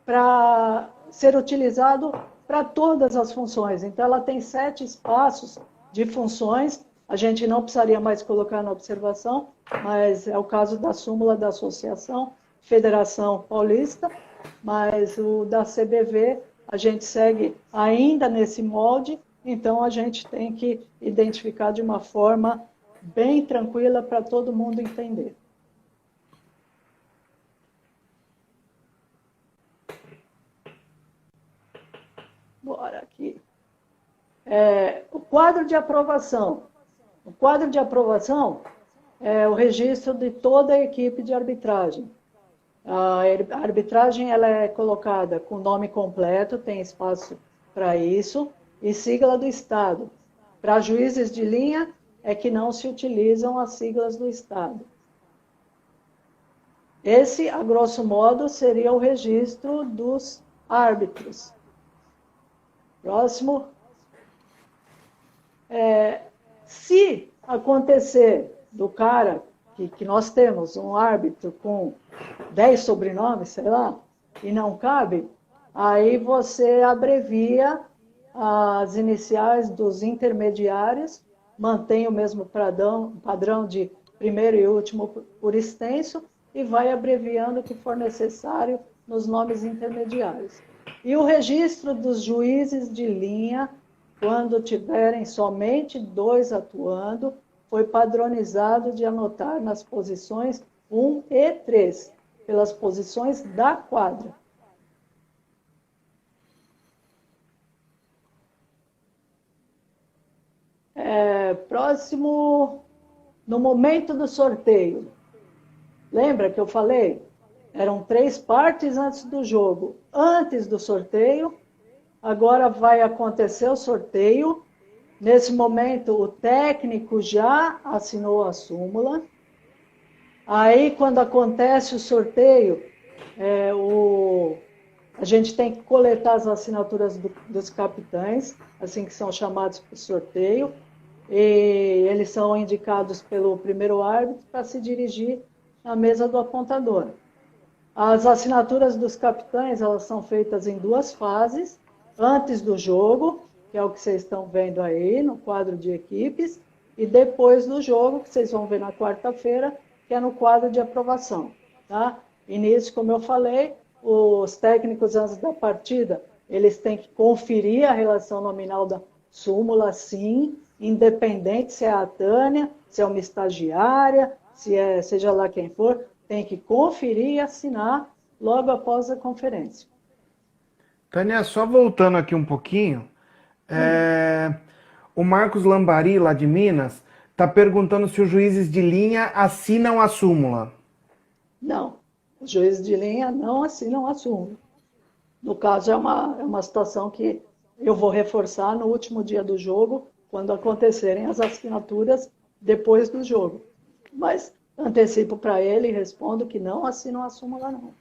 para ser utilizado para todas as funções. Então, ela tem 7 espaços de funções. A gente não precisaria mais colocar na observação, mas é o caso da súmula da Associação Federação Paulista, mas o da CBV a gente segue ainda nesse molde, então a gente tem que identificar de uma forma bem tranquila para todo mundo entender. Bora aqui. O quadro de aprovação. O quadro de aprovação é o registro de toda a equipe de arbitragem. A arbitragem ela é colocada com nome completo, tem espaço para isso, e sigla do Estado. Para juízes de linha, é que não se utilizam as siglas do Estado. Esse, a grosso modo, seria o registro dos árbitros. Próximo. Se acontecer do cara, que nós temos um árbitro com 10 sobrenomes, sei lá, e não cabe, aí você abrevia as iniciais dos intermediários, mantém o mesmo padrão de primeiro e último por extenso, e vai abreviando o que for necessário nos nomes intermediários. E o registro dos juízes de linha, quando tiverem somente 2 atuando, foi padronizado de anotar nas posições 1 e 3, pelas posições da quadra. Próximo, no momento do sorteio. Lembra que eu falei? Eram 3 partes antes do jogo. Antes do sorteio, agora vai acontecer o sorteio. Nesse momento, o técnico já assinou a súmula. Aí, quando acontece o sorteio, a gente tem que coletar as assinaturas dos capitães, assim que são chamados para o sorteio, e eles são indicados pelo primeiro árbitro para se dirigir à mesa do apontador. As assinaturas dos capitães, elas são feitas em 2 fases, antes do jogo, que é o que vocês estão vendo aí no quadro de equipes, e depois do jogo, que vocês vão ver na quarta-feira, que é no quadro de aprovação. Tá? E nisso, como eu falei, os técnicos antes da partida, eles têm que conferir a relação nominal da súmula, sim, independente se é a Tânia, se é uma estagiária, seja lá quem for, tem que conferir e assinar logo após a conferência. Tânia, só voltando aqui um pouquinho, o Marcos Lambari, lá de Minas, está perguntando se os juízes de linha assinam a súmula. Não, os juízes de linha não assinam a súmula. No caso, é uma situação que eu vou reforçar no último dia do jogo, quando acontecerem as assinaturas depois do jogo. Mas antecipo para ele e respondo que não assinam a súmula, não.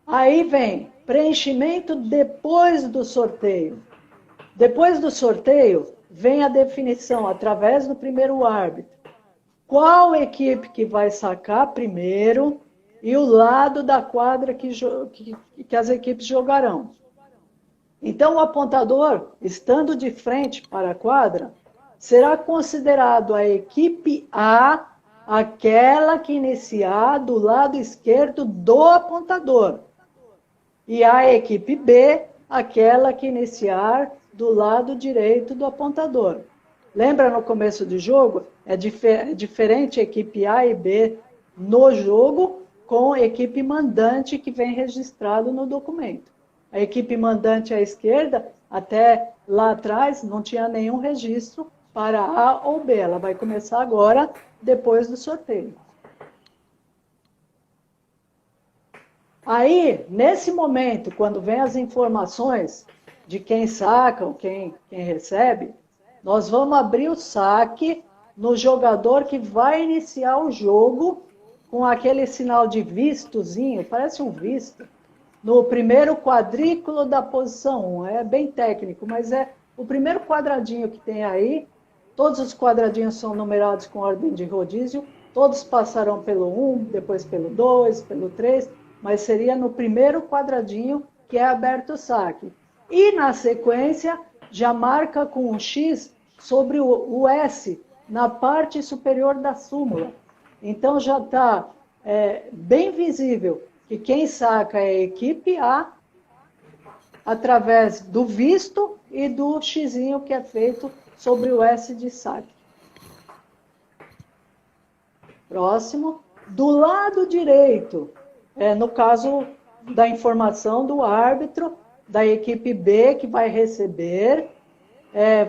Aí vem preenchimento depois do sorteio. Depois do sorteio, vem a definição, através do primeiro árbitro, qual equipe que vai sacar primeiro e o lado da quadra que as equipes jogarão. Então, o apontador, estando de frente para a quadra, será considerado a equipe A aquela que iniciar do lado esquerdo do apontador. E a equipe B, aquela que iniciar do lado direito do apontador. Lembra no começo do jogo? É diferente a equipe A e B no jogo com a equipe mandante que vem registrado no documento. A equipe mandante à esquerda, até lá atrás, não tinha nenhum registro para A ou B. Ela vai começar agora, depois do sorteio. Aí, nesse momento, quando vem as informações de quem saca ou quem recebe, nós vamos abrir o saque no jogador que vai iniciar o jogo com aquele sinal de vistozinho, parece um visto, no primeiro quadrículo da posição 1. É bem técnico, mas é o primeiro quadradinho que tem aí. Todos os quadradinhos são numerados com ordem de rodízio, todos passarão pelo 1, depois pelo 2, pelo 3, mas seria no primeiro quadradinho que é aberto o saque. E, na sequência, já marca com um X sobre o S, na parte superior da súmula. Então, já está bem visível que quem saca é a equipe A, através do visto e do xizinho que é feito sobre o S de saque. Próximo. Do lado direito, no caso da informação do árbitro, da equipe B que vai receber,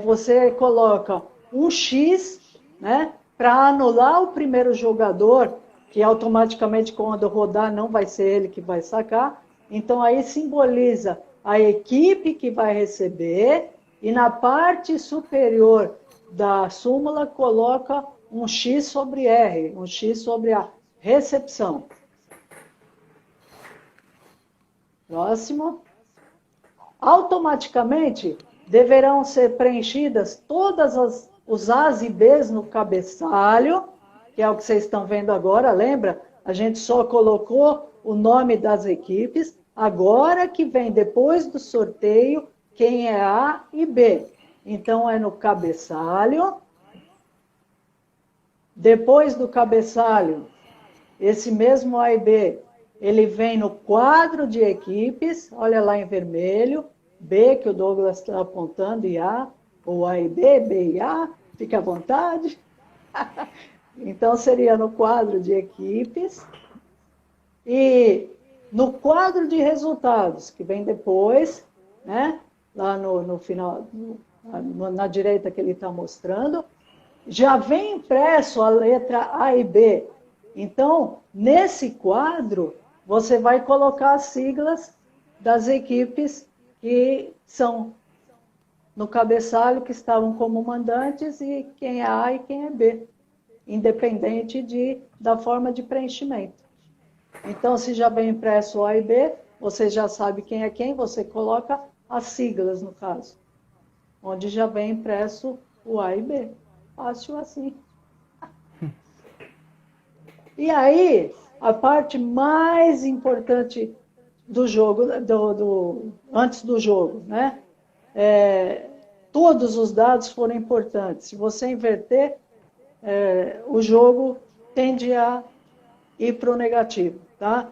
você coloca um X, né, para anular o primeiro jogador, que automaticamente quando rodar não vai ser ele que vai sacar. Então aí simboliza a equipe que vai receber e na parte superior da súmula coloca um X sobre R, um X sobre a recepção. Próximo. Automaticamente deverão ser preenchidas todas os As e Bs no cabeçalho, que é o que vocês estão vendo agora, lembra? A gente só colocou o nome das equipes, agora que vem depois do sorteio, quem é A e B. Então, é no cabeçalho. Depois do cabeçalho, esse mesmo A e B, ele vem no quadro de equipes, olha lá em vermelho, B, que o Douglas está apontando, e A, ou A e B, B e A, fique à vontade. Então, seria no quadro de equipes. E no quadro de resultados, que vem depois, né, lá no final, na direita que ele está mostrando, já vem impresso a letra A e B. Então, nesse quadro, você vai colocar as siglas das equipes que são no cabeçalho, que estavam como mandantes, e quem é A e quem é B, independente da forma de preenchimento. Então, se já vem impresso A e B, você já sabe quem é quem, você coloca as siglas, no caso, onde já vem impresso o A e B. Fácil assim. E aí, a parte mais importante do jogo, antes do jogo, né? Todos os dados foram importantes. Se você inverter, o jogo tende a ir para o negativo, tá?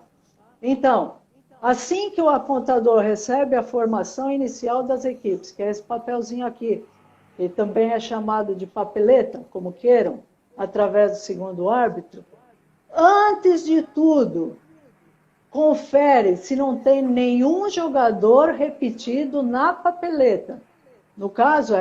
Então, assim que o apontador recebe a formação inicial das equipes, que é esse papelzinho aqui, que também é chamado de papeleta, como queiram, através do segundo árbitro, antes de tudo, confere se não tem nenhum jogador repetido na papeleta. No caso,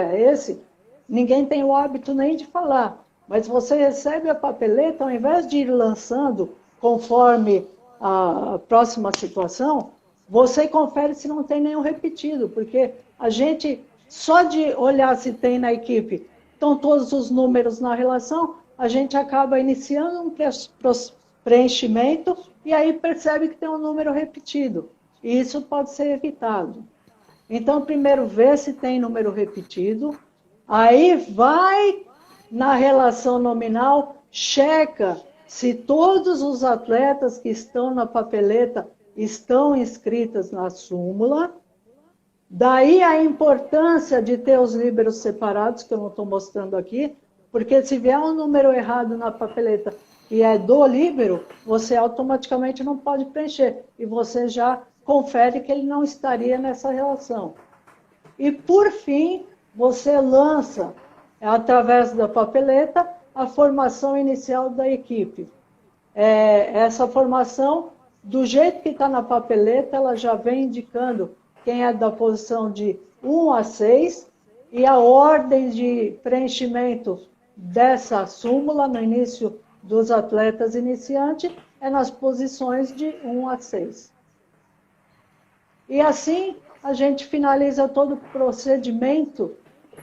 ninguém tem o hábito nem de falar, mas você recebe a papeleta, ao invés de ir lançando conforme a próxima situação, você confere se não tem nenhum repetido, porque a gente, só de olhar se tem na equipe, estão todos os números na relação, a gente acaba iniciando um preenchimento e aí percebe que tem um número repetido. E isso pode ser evitado. Então, primeiro vê se tem número repetido, aí vai na relação nominal checa se todos os atletas que estão na papeleta estão inscritos na súmula. Daí a importância de ter os líberos separados, que eu não estou mostrando aqui, porque se vier um número errado na papeleta e é do líbero, você automaticamente não pode preencher. E você já confere que ele não estaria nessa relação. E, por fim, você lança, através da papeleta, a formação inicial da equipe. Essa formação, do jeito que está na papeleta, ela já vem indicando quem é da posição de 1 a 6 e a ordem de preenchimento dessa súmula no início dos atletas iniciantes é nas posições de 1 a 6. E assim a gente finaliza todo o procedimento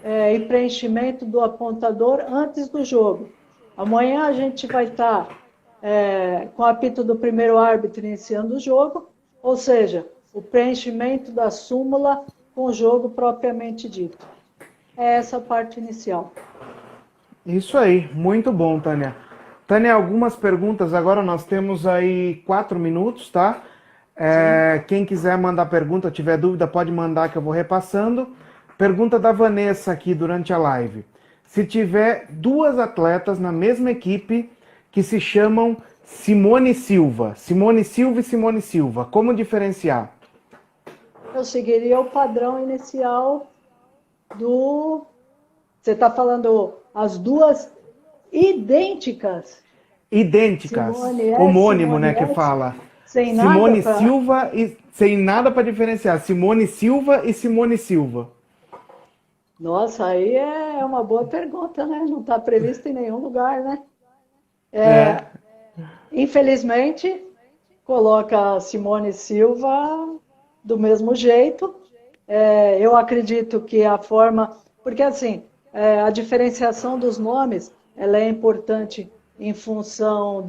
e preenchimento do apontador antes do jogo. Amanhã a gente vai estar com o apito do primeiro árbitro iniciando o jogo, ou seja, o preenchimento da súmula com o jogo propriamente dito. É essa parte inicial. Isso aí, muito bom, Tânia. Tânia, algumas perguntas, agora nós temos aí 4 minutos, tá? Quem quiser mandar pergunta, tiver dúvida, pode mandar que eu vou repassando. Pergunta da Vanessa aqui durante a live. Se tiver 2 atletas na mesma equipe que se chamam Simone Silva e Simone Silva, como diferenciar? Eu seguiria o padrão inicial do... Você está falando as 2 idênticas? Idênticas, homônimo, né, que fala. Sem Simone nada pra... Silva e sem nada para diferenciar. Simone Silva e Simone Silva. Nossa, aí é uma boa pergunta, né? Não está previsto em nenhum lugar, né? Infelizmente, coloca a Simone Silva do mesmo jeito. Eu acredito que a forma... Porque, assim, a diferenciação dos nomes, ela é importante em função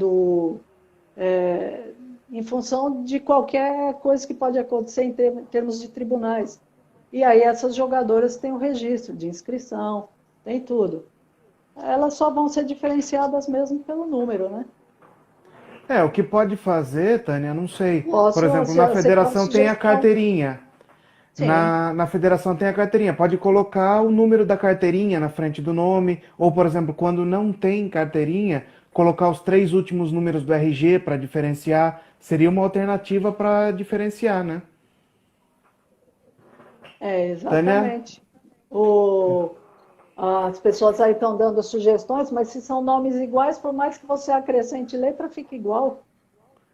de qualquer coisa que pode acontecer em termos de tribunais. E aí essas jogadoras têm o registro de inscrição, tem tudo. Elas só vão ser diferenciadas mesmo pelo número, né? O que pode fazer, Tânia, não sei. Posso, Por exemplo, na federação tem a carteirinha. Sim. Na federação tem a carteirinha. Pode colocar o número da carteirinha na frente do nome. Ou, por exemplo, quando não tem carteirinha, colocar os 3 últimos números do RG para diferenciar. Seria uma alternativa para diferenciar, né? Exatamente. As pessoas aí estão dando sugestões, mas se são nomes iguais, por mais que você acrescente letra, fica igual.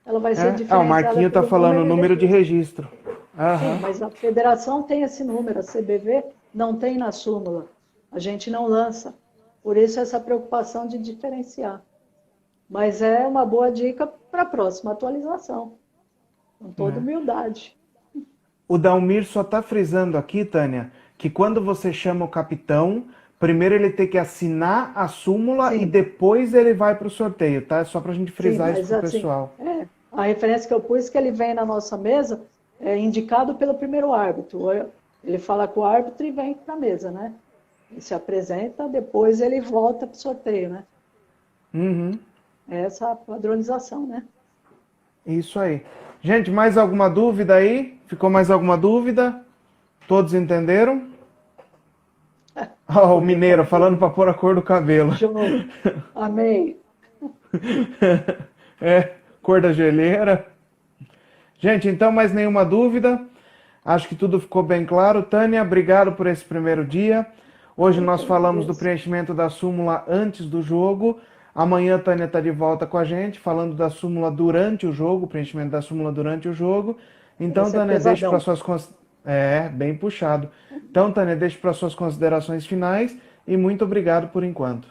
Ela vai ser diferenciada. O Marquinho está falando o número de registro. Sim, mas a federação tem esse número, a CBV não tem na súmula. A gente não lança. Por isso essa preocupação de diferenciar. Mas é uma boa dica para a próxima atualização. Com toda humildade. O Dalmir só está frisando aqui, Tânia, que quando você chama o capitão, primeiro ele tem que assinar a súmula e depois ele vai para o sorteio, tá? É só para a gente frisar isso para o pessoal. A referência que eu pus, que ele vem na nossa mesa, é indicado pelo primeiro árbitro. Ele fala com o árbitro e vem para a mesa, né? Ele se apresenta, depois ele volta para o sorteio, né? Essa padronização, né? Isso aí. Gente, mais alguma dúvida aí? Ficou mais alguma dúvida? Todos entenderam? O mineiro falando para pôr a cor do cabelo. Amei. Cor da geleira. Gente, então mais nenhuma dúvida. Acho que tudo ficou bem claro. Tânia, obrigado por esse primeiro dia. Hoje nós falamos do preenchimento da súmula antes do jogo. Amanhã a Tânia está de volta com a gente, falando da súmula durante o jogo, preenchimento da súmula durante o jogo. Então, Tânia, deixe para suas bem puxado. Então, Tânia, deixe para suas considerações finais e muito obrigado por enquanto.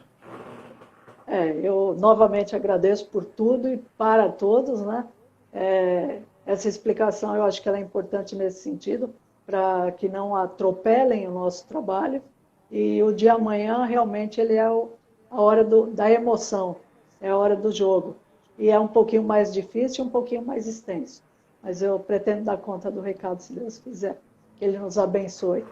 Eu novamente agradeço por tudo e para todos, né? Essa explicação eu acho que ela é importante nesse sentido, para que não atropelem o nosso trabalho. E o dia amanhã realmente ele é a hora da emoção, é a hora do jogo. E é um pouquinho mais difícil, um pouquinho mais extenso. Mas eu pretendo dar conta do recado, se Deus quiser. Que Ele nos abençoe.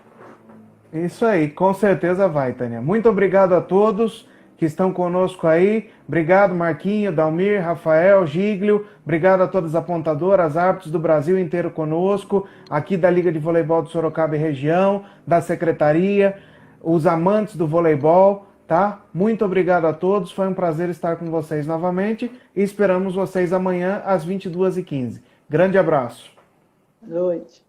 Isso aí, com certeza vai, Tânia. Muito obrigado a todos. que estão conosco aí. Obrigado, Marquinho, Dalmir, Rafael, Giglio. Obrigado a todas as apontadoras, árbitros do Brasil inteiro conosco, aqui da Liga de Voleibol de Sorocaba e região, da Secretaria, os amantes do voleibol, tá? Muito obrigado a todos, foi um prazer estar com vocês novamente e esperamos vocês amanhã às 22h15. Grande abraço. Boa noite.